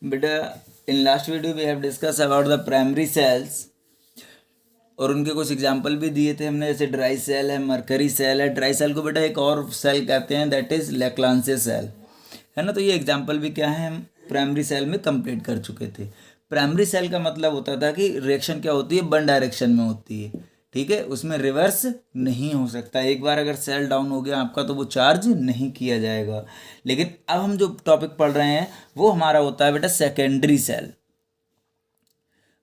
बेटा in last video we have discuss about the primary cells और उनके कुछ एग्जांपल भी दिए थे हमने, जैसे ड्राई सेल है, मरकरी सेल है। ड्राई सेल को बेटा एक और सेल कहते हैं, दैट इज लेक्लांसे सेल, है ना। तो ये एग्जांपल भी क्या है, हम प्राइमरी सेल में कंप्लीट कर चुके थे। प्राइमरी सेल का मतलब होता था कि रिएक्शन क्या होती है, वन डायरेक्शन में होती है, ठीक है, उसमें रिवर्स नहीं हो सकता। एक बार अगर सेल डाउन हो गया आपका तो वो चार्ज नहीं किया जाएगा। लेकिन अब हम जो टॉपिक पढ़ रहे हैं वो हमारा होता है बेटा सेकेंडरी सेल।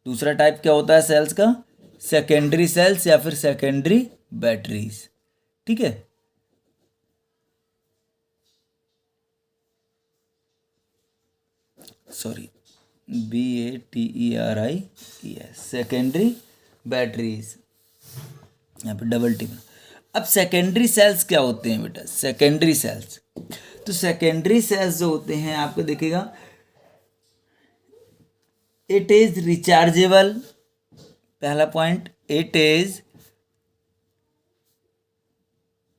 दूसरा टाइप क्या होता है सेल्स का, सेकेंडरी सेल्स या फिर सेकेंडरी बैटरीज, ठीक है। सॉरी, BATERIES, सेकेंडरी बैटरीज, यहाँ पे डबल टी। अब सेकेंडरी सेल्स क्या होते हैं बेटा, सेकेंडरी सेल्स, तो सेकेंडरी सेल्स जो होते हैं आपको देखिएगा, इट इज रिचार्जेबल। पहला point, it is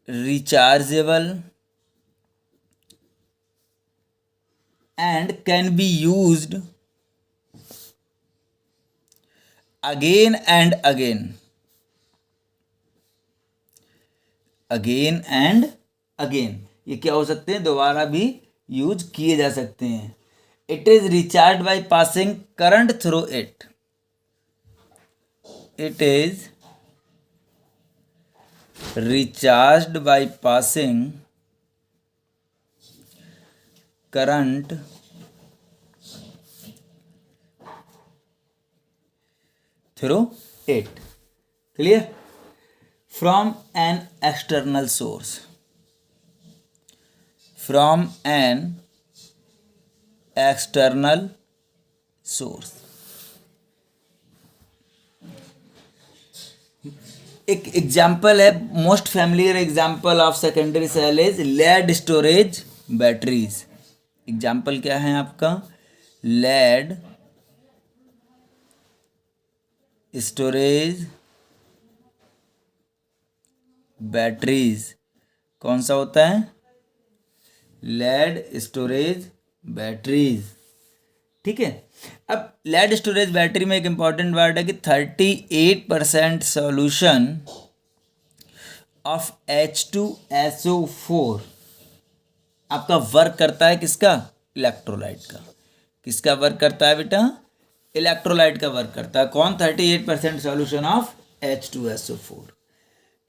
rechargeable and can be used again and again, again and again। ये क्या हो सकते हैं, दोबारा भी यूज किए जा सकते हैं। It is recharge by passing current through it, it is recharged by passing current through it, clear, from an external source, from an external source. एक एग्जाम्पल है, most familiar example of secondary cell is lead storage batteries. Example क्या है आपका, lead storage batteries. कौन सा होता है, lead storage batteries, ठीक है। अब लेड स्टोरेज बैटरी में एक इंपॉर्टेंट वर्ड है कि 38% सॉल्यूशन ऑफ H2SO4 आपका वर्क करता है, किसका, इलेक्ट्रोलाइट का। किसका वर्क करता है बेटा, इलेक्ट्रोलाइट का वर्क करता है। कौन, 38% सॉल्यूशन ऑफ H2SO4,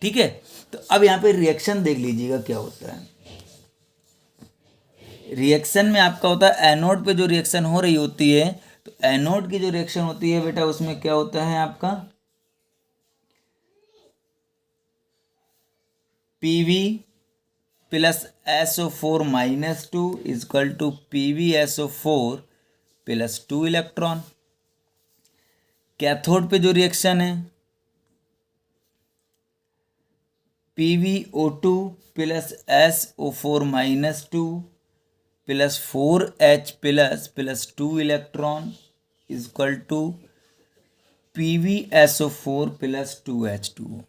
ठीक है। तो अब यहाँ पे रिएक्शन देख लीजिएगा क्या होता है। रिएक्शन में आपका होता है, एनोड पे जो रिएक्शन हो रही होती है, तो एनोड की जो रिएक्शन होती है बेटा उसमें क्या होता है आपका, PV plus SO4 minus 2 is equal to PbSO4 plus 2 electron. Cathode पे जो रिएक्शन है, PbO2 plus SO4 minus 2 plus 4H plus 2 electron is equal to PbSO4 plus 2H2।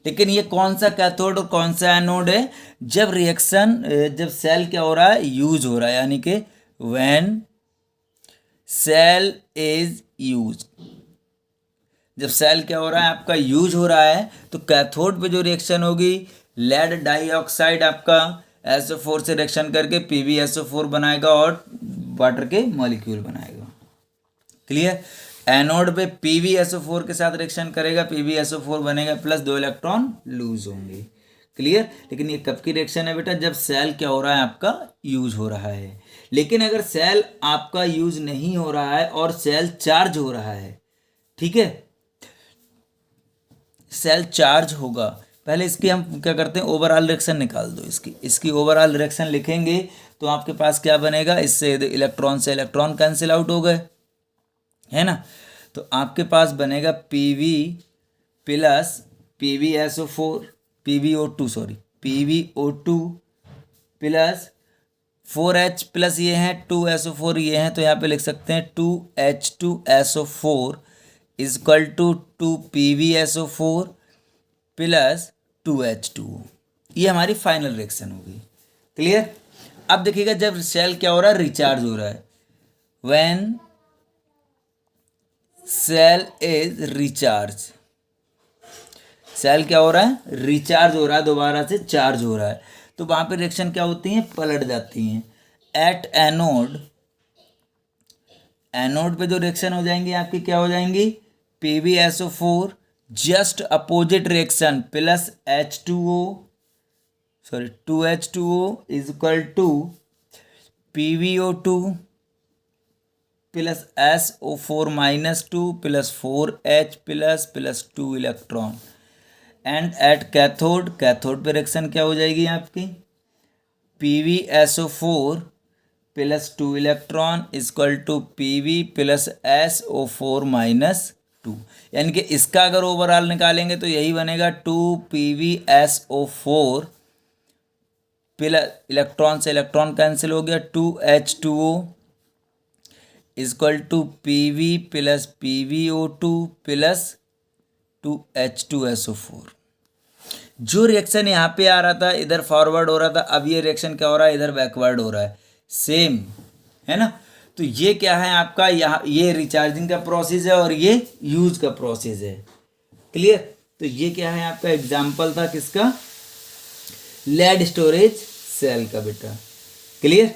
लेकिन ये कौन सा कैथोड और कौन सा एनोड है, जब रिएक्शन, जब सेल क्या हो रहा है, यूज हो रहा है, यानी कि व्हेन सेल इज यूज। जब सेल क्या हो रहा है आपका, यूज हो रहा है, तो कैथोड पे जो रिएक्शन होगी, लेड डाइऑक्साइड आपका SO4 से रिएक्शन करके PbSO4 बनाएगा और वाटर के मॉलिक्यूल बनाएगा, क्लियर। एनोड पे PbSO4 के साथ रिएक्शन करेगा, PbSO4 बनेगा प्लस 2 इलेक्ट्रॉन लूज होंगे, क्लियर। लेकिन ये कब की रिएक्शन है बेटा, जब सेल क्या हो रहा है आपका, यूज हो रहा है। लेकिन अगर सेल आपका यूज नहीं हो रहा है और सेल चार्ज हो रहा है, ठीक है, सेल चार्ज होगा, पहले इसकी हम क्या करते हैं, ओवरऑल रिएक्शन निकाल दो। इसकी ओवरऑल रिएक्शन लिखेंगे तो आपके पास क्या बनेगा, इससे इलेक्ट्रॉन से इलेक्ट्रॉन कैंसिल आउट हो गए, है ना। तो आपके पास बनेगा PV plus PbSO4 PbO2 plus 4H plus ये हैं 2SO4 ये हैं, तो यहाँ पे लिख सकते हैं 2H2SO4 equal to 2 PbSO4 plus 2H2। ये हमारी फाइनल रिएक्शन होगी, क्लियर। अब देखिएगा जब सेल क्या हो रहा है, रिचार्ज हो रहा है, when cell is recharge, cell क्या हो रहा है, रिचार्ज हो रहा है, दोबारा से चार्ज हो रहा है, तो वहाँ पे रिएक्शन क्या होती हैं, पलट जाती हैं। एट एनोड, एनोड पे जो रिएक्शन हो जाएंगी आपकी क्या हो जाएंगी, PbSO4 just opposite reaction plus H2O, sorry 2H2O is equal to PbO2 plus SO4 minus 2 plus 4H plus 2 electron. And at cathode, cathode पे रिएक्शन क्या हो जाएगी आपकी, PbSO4 plus 2 electron equal to Pb plus SO4 minus 2, यानी कि इसका अगर overall निकालेंगे तो यही बनेगा 2PbSO4 प्लस इलेक्ट्रॉन से इलेक्ट्रॉन कैंसिल हो गया 2H2O equal to Pb plus PbO2 plus 2H2SO4। जो रिएक्शन यहाँ पे आ रहा था इधर फॉरवर्ड हो रहा था, अब ये रिएक्शन क्या हो रहा है, इधर बैकवर्ड हो रहा है, सेम है ना। तो ये क्या है आपका, यहाँ ये रिचार्जिंग का प्रोसेस है और ये यूज का प्रोसेस है, क्लियर। तो ये क्या है आपका एग्जाम्पल था किसका, लेड स्टोरेज सेल का बेटा, क्लियर।